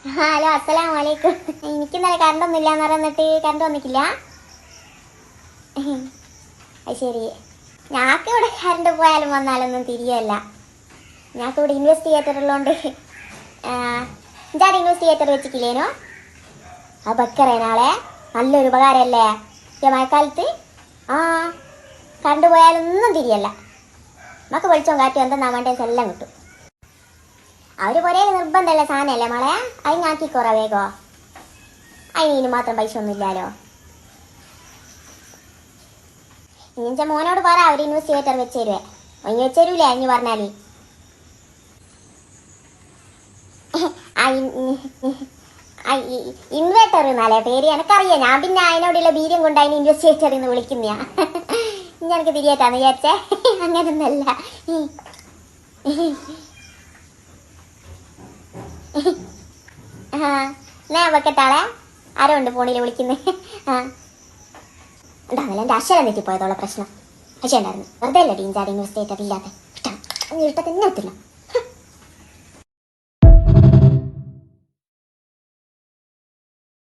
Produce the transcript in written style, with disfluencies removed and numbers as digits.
Hello, അസ്സലാമു അലൈക്കും. എനിക്ക് ഇന്നലെ കറണ്ട് ഒന്നും ഇല്ലാന്ന് പറഞ്ഞിട്ട് കറണ്ട് വന്നിട്ടില്ല. അത് ശരി. ഞങ്ങൾക്കിവിടെ കറണ്ട് പോയാലും വന്നാലൊന്നും തിരിയല്ല. ഞങ്ങൾക്കിവിടെ ഇൻവെസ്റ്റിഗേറ്റർ ഉള്ളതുകൊണ്ട് ഇഞ്ചാട് ഇൻവെസ്റ്റിഗേറ്റർ വെച്ചിട്ടില്ലേനോ? അത് വെക്കറേ നാളെ. നല്ലൊരു ഉപകാരമല്ലേ മഴക്കാലത്ത്. ആ, കറണ്ട് പോയാലൊന്നും തിരിയല്ല. നമുക്ക് വെളിച്ചവും കാറ്റും എന്തെന്നാ വേണ്ടത് എല്ലാം കിട്ടും. അവർ ഒരേ നിർബന്ധമുള്ള സാധനമല്ലേ മോളെ, അതിനാക്കിക്കോറ വേഗോ. അതിന് മാത്രം പൈസ ഒന്നും ഇല്ലാലോ. ഇനിച്ച മോനോട് പറ, അവർ ഇൻവെസ്റ്റിഗേറ്റർ വെച്ച് തരുവേ. ഒങ്ങി വെച്ച് തരൂലേ അഞ്ഞു പറഞ്ഞാൽ. ഇൻവേർട്ടർ എന്നാലേ പേര്, എനക്കറിയാം. ഞാൻ പിന്നെ അതിനോടുള്ള ബീര്യം കൊണ്ട് അതിന് ഇൻവെസ്റ്റിഗേറ്റർ എന്ന് വിളിക്കുന്നയാ. ഇനി എനിക്ക് തിരിയേറ്റാന്ന് വിചാരിച്ചേ. അങ്ങനൊന്നല്ല. ഞാൻ വെക്കട്ടാളെ. ആരോ ഉണ്ട് ഫോണിൽ വിളിക്കുന്നത്. ഉണ്ടാവില്ല, എൻ്റെ അക്ഷരം തെറ്റിപ്പോയതോളം പ്രശ്നം. പക്ഷേ ഉണ്ടായിരുന്നു. വെറുതെ അല്ലേ ടീം ചാടി ഇൻവെസ്റ്റിഗേറ്റർ ഇല്ലാതെ. ഇഷ്ടം തന്നെ ഒത്തില്ല.